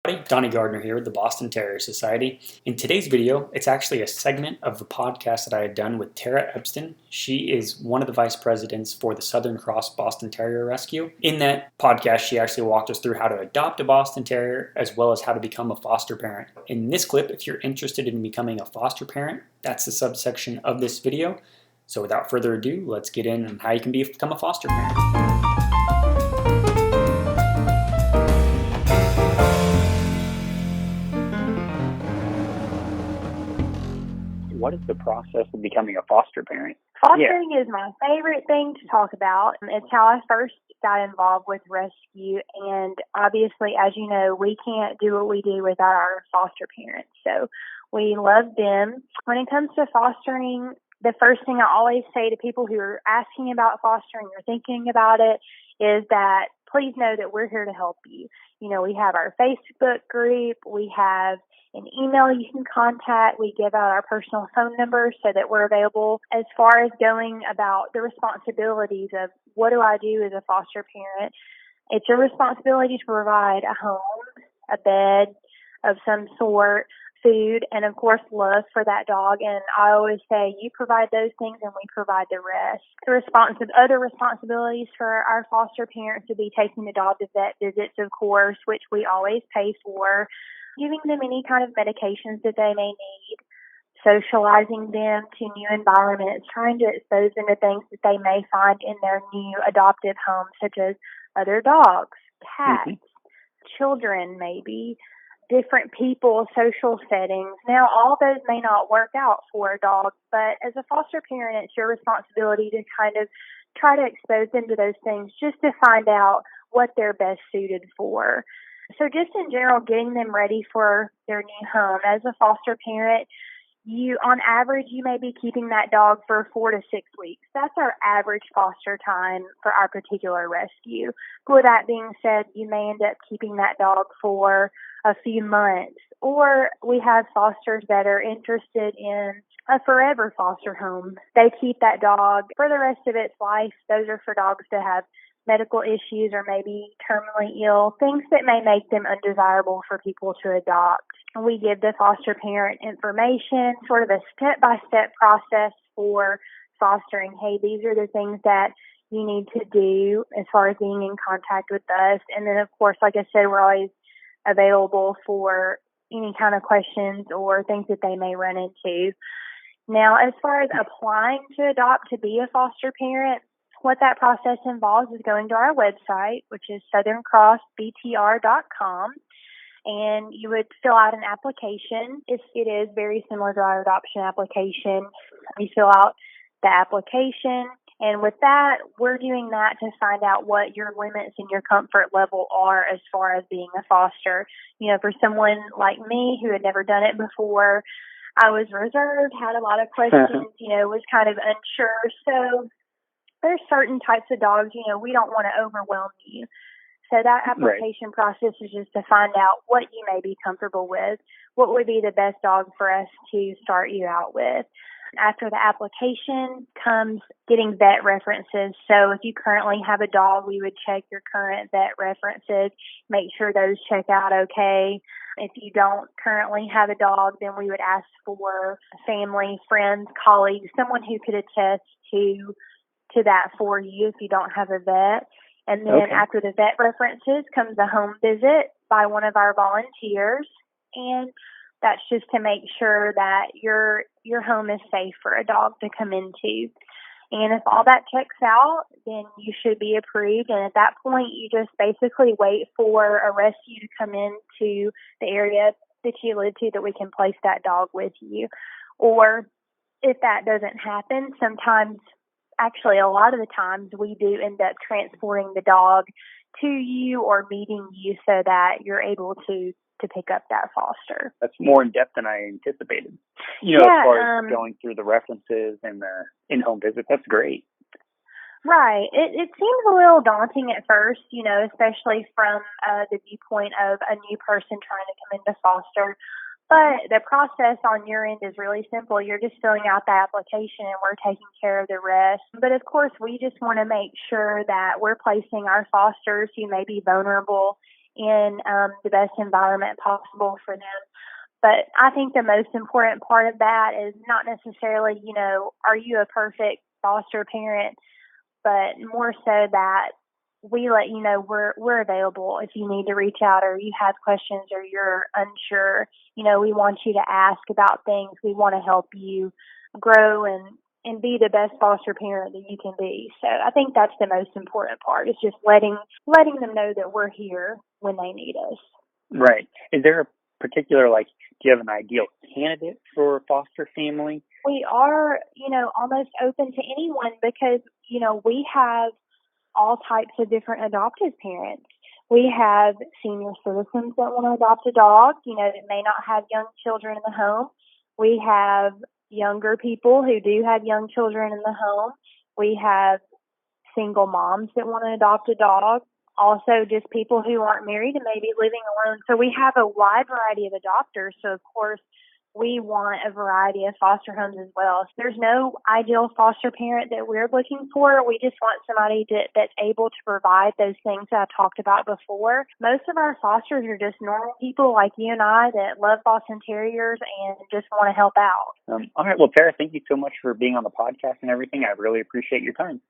Donnie Gardner here with the Boston Terrier Society. In today's video, it's actually a segment of the podcast that I had done with Tara Epston. She is one of the vice presidents for the Southern Cross Boston Terrier Rescue. In that podcast, she actually walked us through how to adopt a Boston Terrier as well as how to become a foster parent. In this clip, if you're interested in becoming a foster parent, that's the subsection of this video. So without further ado, let's get in on how you can become a foster parent. What is the process of becoming a foster parent? Fostering is my favorite thing to talk about. It's how I first got involved with rescue. And obviously, as you know, we can't do what we do without our foster parents. So we love them. When it comes to fostering, the first thing I always say to people who are asking about fostering or thinking about it is that please know that we're here to help you. You know, we have our Facebook group. We have an email you can contact. We give out our personal phone number so that we're available. As far as going about the responsibilities of what do I do as a foster parent, it's your responsibility to provide a home, a bed of some sort, food, and of course love for that dog. And I always say you provide those things and we provide the rest. Other responsibilities for our foster parents would be taking the dog to vet visits, of course, which we always pay for, giving them any kind of medications that they may need, socializing them to new environments, trying to expose them to things that they may find in their new adoptive home, such as other dogs, cats, children maybe, different people, social settings. Now, all those may not work out for a dog, but as a foster parent, it's your responsibility to kind of try to expose them to those things just to find out what they're best suited for. So just in general, getting them ready for their new home. As a foster parent, on average, you may be keeping that dog for 4 to 6 weeks. That's our average foster time for our particular rescue. With that being said, you may end up keeping that dog for a few months. Or we have fosters that are interested in a forever foster home. They keep that dog for the rest of its life. Those are for dogs that have medical issues or maybe terminally ill, things that may make them undesirable for people to adopt. We give the foster parent information, sort of a step-by-step process for fostering. Hey, these are the things that you need to do as far as being in contact with us. And then, of course, like I said, we're always available for any kind of questions or things that they may run into. Now, as far as applying to adopt to be a foster parent, what that process involves is going to our website, which is southerncrossbtr.com, and you would fill out an application. It is very similar to our adoption application. You fill out the application, and with that, we're doing that to find out what your limits and your comfort level are as far as being a foster. You know, for someone like me who had never done it before, I was reserved, had a lot of questions, was kind of unsure. So there's certain types of dogs, we don't want to overwhelm you. So that application process is just to find out what you may be comfortable with, what would be the best dog for us to start you out with. After the application comes getting vet references. So if you currently have a dog, we would check your current vet references, make sure those check out okay. If you don't currently have a dog, then we would ask for family, friends, colleagues, someone who could attest to that for you if you don't have a vet. And then after the vet references comes a home visit by one of our volunteers. And that's just to make sure that your home is safe for a dog to come into. And if all that checks out, then you should be approved. And at that point, you just basically wait for a rescue to come into the area that you live to that we can place that dog with you. Or if that doesn't happen, actually, a lot of the times we do end up transporting the dog to you or meeting you so that you're able to pick up that foster. That's more in depth than I anticipated. As far as going through the references and the in-home visits, that's great. Right. It seems a little daunting at first, especially from the viewpoint of a new person trying to come into foster. But the process on your end is really simple. You're just filling out the application and we're taking care of the rest. But of course, we just want to make sure that we're placing our fosters who may be vulnerable in the best environment possible for them. But I think the most important part of that is not necessarily, are you a perfect foster parent, but more so that we let you know we're available if you need to reach out or you have questions or you're unsure. We want you to ask about things. We want to help you grow and be the best foster parent that you can be. So I think that's the most important part. It's just letting them know that we're here when they need us. Right. Is there a particular, do you have an ideal candidate for a foster family? We are, almost open to anyone because, we have all types of different adoptive parents. We have senior citizens that want to adopt a dog, that may not have young children in the home. We have younger people who do have young children in the home. We have single moms that want to adopt a dog. Also, just people who aren't married and maybe living alone. So we have a wide variety of adopters. So, of course, we want a variety of foster homes as well. So there's no ideal foster parent that we're looking for. We just want somebody that's able to provide those things that I talked about before. Most of our fosters are just normal people like you and I that love Boston Terriers and just want to help out. All right. Well, Tara, thank you so much for being on the podcast and everything. I really appreciate your time.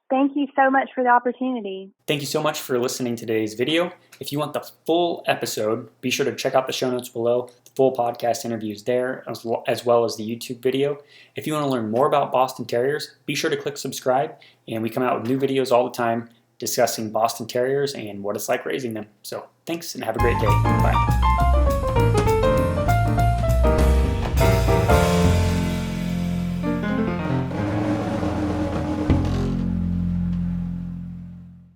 Thank you so much for the opportunity. Thank you so much for listening to today's video. If you want the full episode, be sure to check out the show notes below. The full podcast interview is there, as well as the YouTube video. If you want to learn more about Boston Terriers, be sure to click subscribe. And we come out with new videos all the time discussing Boston Terriers and what it's like raising them. So thanks and have a great day. Bye.